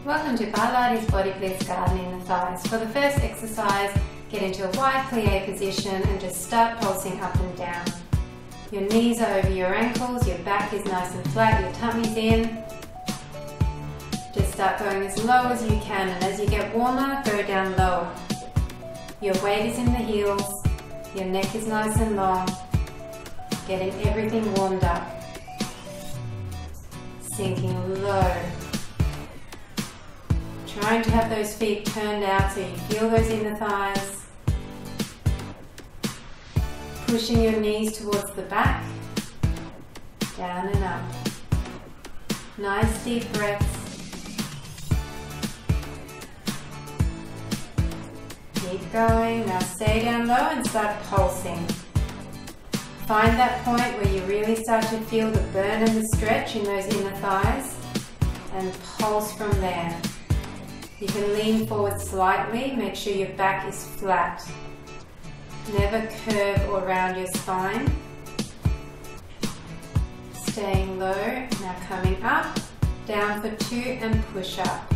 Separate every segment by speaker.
Speaker 1: Welcome to Barlates Body Blitz Garden in the thighs. For the first exercise, get into a wide plie position and just start pulsing up and down. Your knees are over your ankles, your back is nice and flat, your tummy's in. Just start going as low as you can, and as you get warmer, go down lower. Your weight is in the heels, your neck is nice and long, getting everything warmed up. Sinking low. Trying to have those feet turned out so you feel those inner thighs. Pushing your knees towards the back, down and up. Nice deep breaths. Keep going. Now stay down low and start pulsing. Find that point where you really start to feel the burn and the stretch in those inner thighs and pulse from there. You can lean forward slightly, make sure your back is flat. Never curve or round your spine. Staying low, now coming up, down for 2 and push up.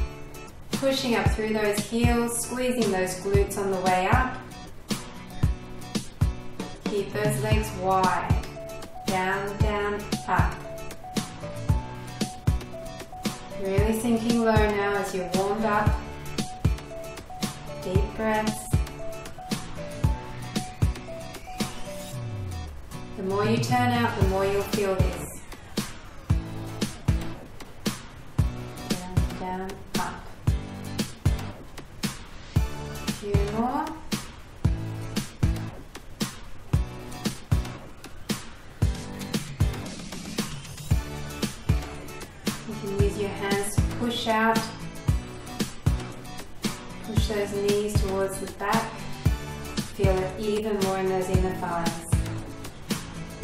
Speaker 1: Pushing up through those heels, squeezing those glutes on the way up. Keep those legs wide. Down, down, up. Really sinking low now as you're warmed up. Deep breaths. The more you turn out, the more you'll feel this. Down, down, up. A few more. You can use your hands to push out. Push those knees towards the back. Feel it even more in those inner thighs.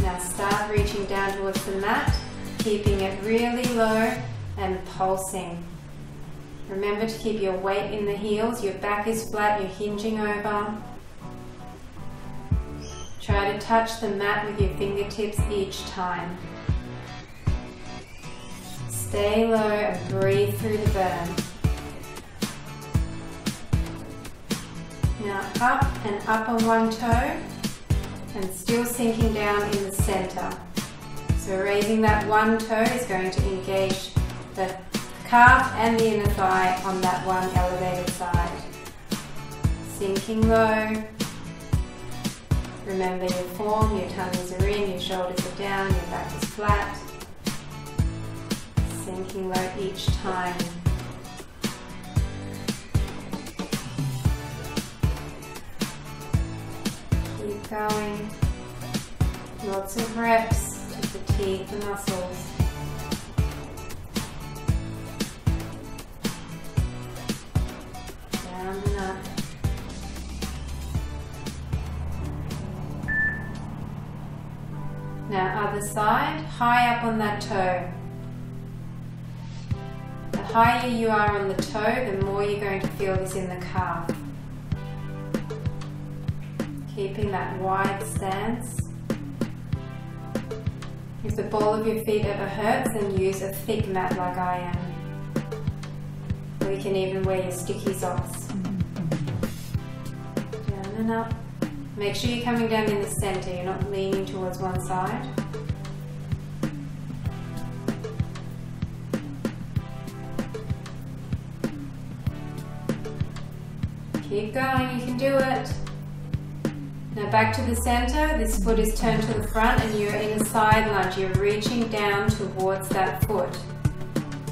Speaker 1: Now start reaching down towards the mat, keeping it really low and pulsing. Remember to keep your weight in the heels, your back is flat, you're hinging over. Try to touch the mat with your fingertips each time. Stay low and breathe through the burn. Now up on one toe and still sinking down in the center. So raising that one toe is going to engage the calf and the inner thigh on that one elevated side. Sinking low. Remember your form, your tummies are in, your shoulders are down, your back is flat. Sinking low each time. Keep going. Lots of reps to fatigue the muscles. Down and up. Now other side, high up on that toe. The higher you are on the toe, the more you're going to feel this in the calf. Keeping that wide stance. If the ball of your feet ever hurts, then use a thick mat like I am. Or you can even wear your sticky socks. Down and up. Make sure you're coming down in the center, you're not leaning towards one side. Keep going, you can do it. Now back to the center, this foot is turned to the front and you're in a side lunge. You're reaching down towards that foot.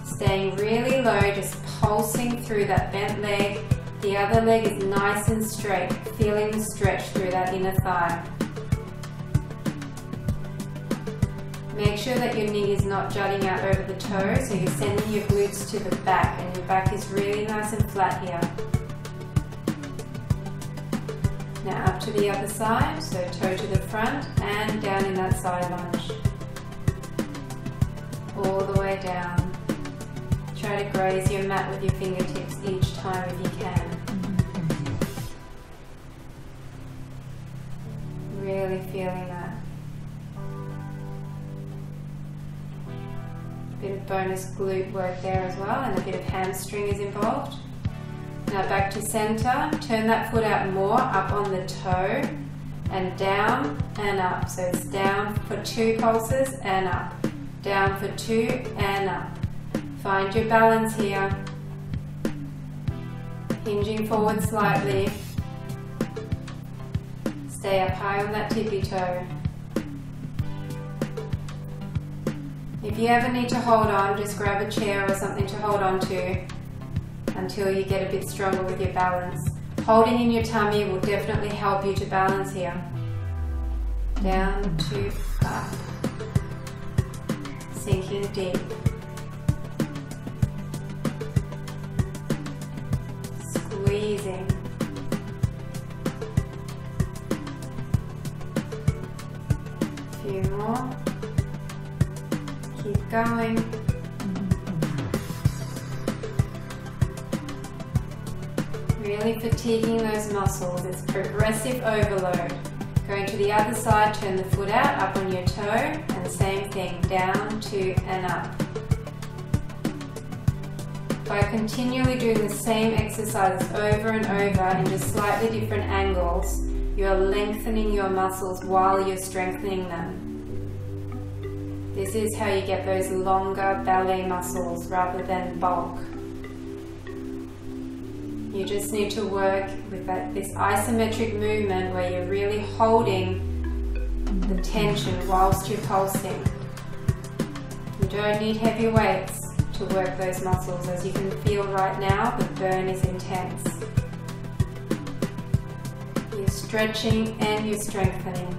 Speaker 1: Staying really low, just pulsing through that bent leg. The other leg is nice and straight, feeling the stretch through that inner thigh. Make sure that your knee is not jutting out over the toe, so you're sending your glutes to the back and your back is really nice and flat here. Now up to the other side, so toe to the front and down in that side lunge. All the way down. Try to graze your mat with your fingertips each time if you can. Really feeling that. Bit of bonus glute work there as well, and a bit of hamstring is involved. Now back to center, turn that foot out more, up on the toe, and down and up. So it's down for 2 pulses and up, down for 2 and up. Find your balance here, hinging forward slightly. Stay up high on that tippy toe. If you ever need to hold on, just grab a chair or something to hold on to until you get a bit stronger with your balance. Holding in your tummy will definitely help you to balance here. Down to up. Sinking deep. Squeezing. A few more. Keep going. Really fatiguing those muscles. It's progressive overload. Going to the other side, turn the foot out, up on your toe, and same thing, down, 2 and up. By continually doing the same exercises over and over in just slightly different angles, you are lengthening your muscles while you're strengthening them. This is how you get those longer ballet muscles rather than bulk. You just need to work with this isometric movement where you're really holding the tension whilst you're pulsing. You don't need heavy weights to work those muscles. As you can feel right now, the burn is intense. You're stretching and you're strengthening.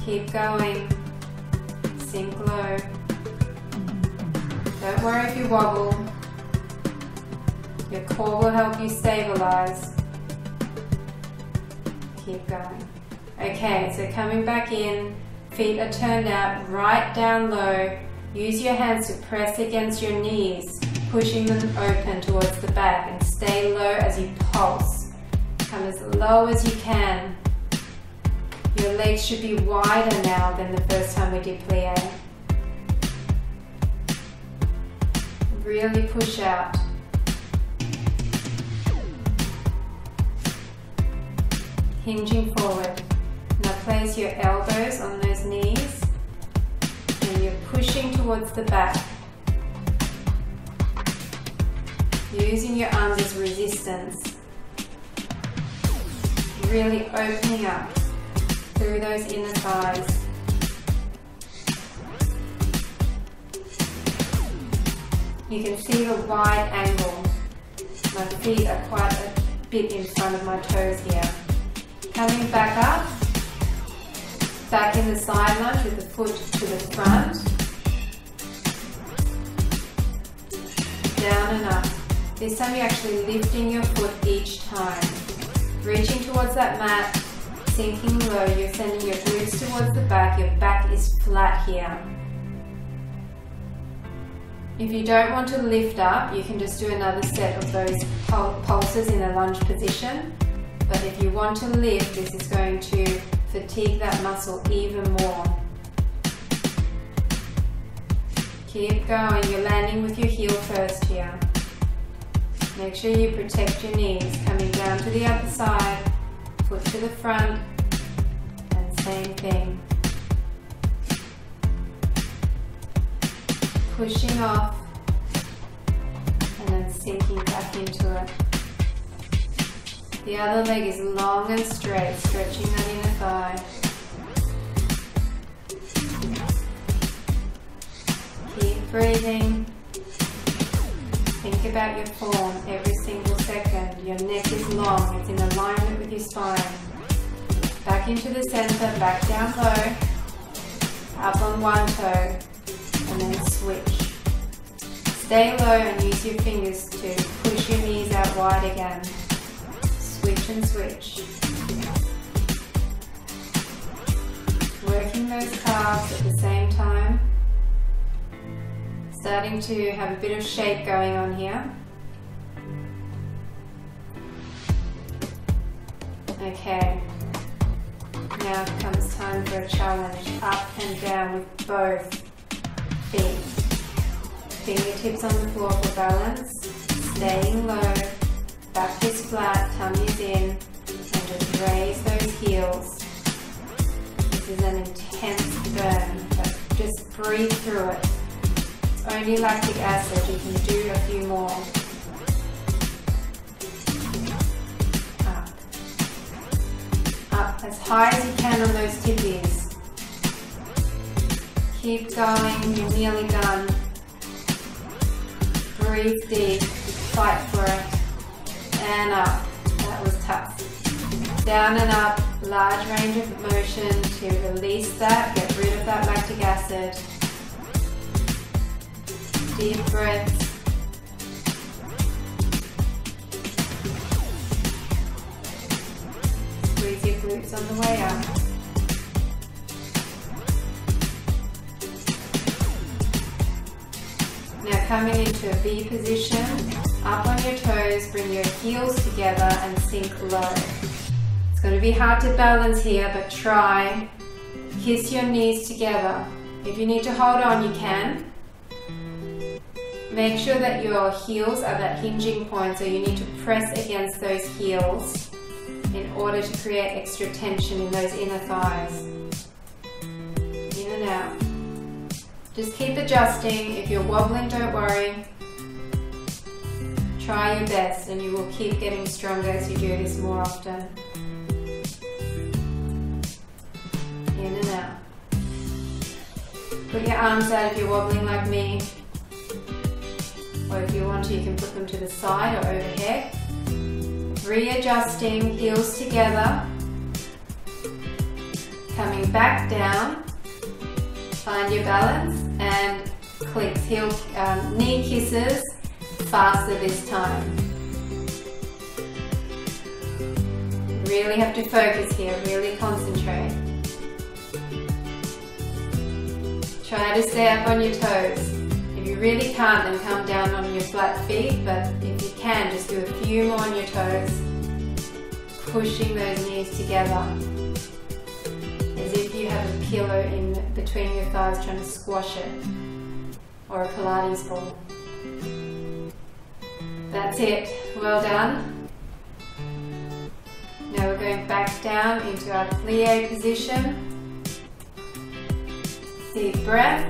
Speaker 1: Keep going. Sink low. Don't worry if you wobble. Your core will help you stabilize. Keep going. Okay, so coming back in, feet are turned out, right down low. Use your hands to press against your knees, pushing them open towards the back, and stay low as you pulse. Come as low as you can. Your legs should be wider now than the first time we did plie. Really push out. Hinging forward. Now place your elbows on those knees and you're pushing towards the back. Using your arms as resistance. Really opening up through those inner thighs. You can see the wide angle. My feet are quite a bit in front of my toes here. Coming back up, back in the side lunge with the foot to the front, down and up. This time you're actually lifting your foot each time, reaching towards that mat, sinking low, you're sending your glutes towards the back, your back is flat here. If you don't want to lift up, you can just do another set of those pulses in the lunge position. But if you want to lift, this is going to fatigue that muscle even more. Keep going. You're landing with your heel first here. Make sure you protect your knees. Coming down to the other side, foot to the front, and same thing. Pushing off, and then sinking back into it. The other leg is long and straight, stretching that inner thigh. Keep breathing. Think about your form every single second. Your neck is long, it's in alignment with your spine. Back into the center, back down low, up on one toe, and then switch. Stay low and use your fingers to push your knees out wide again. Switch and switch. Working those calves at the same time. Starting to have a bit of shape going on here. Okay. Now it comes time for a challenge. Up and down with both feet. Fingertips on the floor for balance, staying low, back is flat, tummy is in, and just raise those heels. This is an intense burn, but just breathe through it. It's only lactic acid, you can do a few more. Up. Up as high as you can on those tippies. Keep going, you're nearly done. Breathe deep, fight for it, and up. That was tough. Down and up, large range of motion to release that, get rid of that lactic acid. Deep breaths. Squeeze your glutes on the way up. Now coming into a V position, up on your toes, bring your heels together and sink low. It's going to be hard to balance here, but try. Kiss your knees together. If you need to hold on, you can. Make sure that your heels are that hinging point, so you need to press against those heels in order to create extra tension in those inner thighs. In and out. Just keep adjusting. If you're wobbling, don't worry. Try your best and you will keep getting stronger as you do this more often. In and out. Put your arms out if you're wobbling like me. Or if you want to, you can put them to the side or overhead. Readjusting, heels together. Coming back down. Find your balance and clicks, knee kisses, faster this time. Really have to focus here, really concentrate. Try to stay up on your toes. If you really can't, then come down on your flat feet, but if you can, just do a few more on your toes, pushing those knees together. As if you have a pillow in between your thighs trying to squash it, or a Pilates ball. That's it, well done. Now we're going back down into our plie position. Deep breath.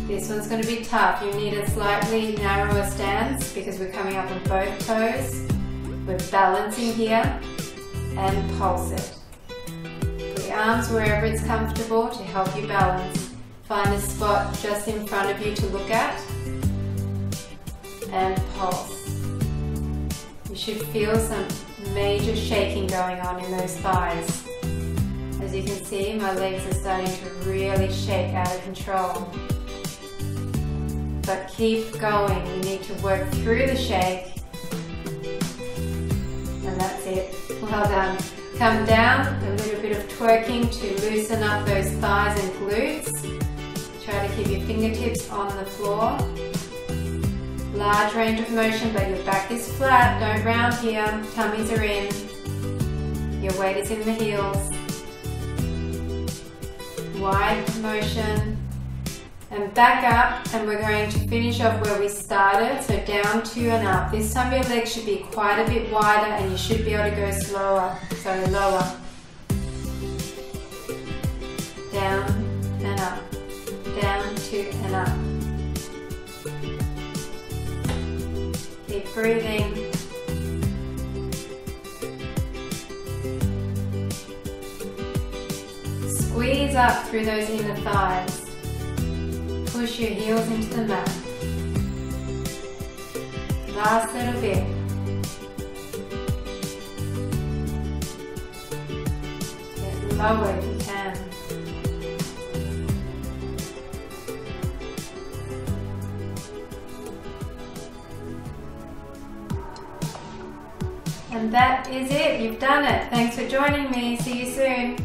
Speaker 1: This one's going to be tough. You need a slightly narrower stance because we're coming up on both toes. We're balancing here and pulse it. Arms wherever it's comfortable to help you balance. Find a spot just in front of you to look at and pulse. You should feel some major shaking going on in those thighs. As you can see, my legs are starting to really shake out of control. But keep going, you need to work through the shake. And that's it, well done. Come down, a little bit of twerking to loosen up those thighs and glutes. Try to keep your fingertips on the floor. Large range of motion, but your back is flat. Don't round here. Tummies are in. Your weight is in the heels. Wide motion. And back up, and we're going to finish off where we started, so down, 2 and up. This time your legs should be quite a bit wider and you should be able to go lower. Down and up, down, 2 and up. Keep breathing. Squeeze up through those inner thighs. Push your heels into the mat. Last little bit. Get lower if you can. And that is it. You've done it. Thanks for joining me. See you soon.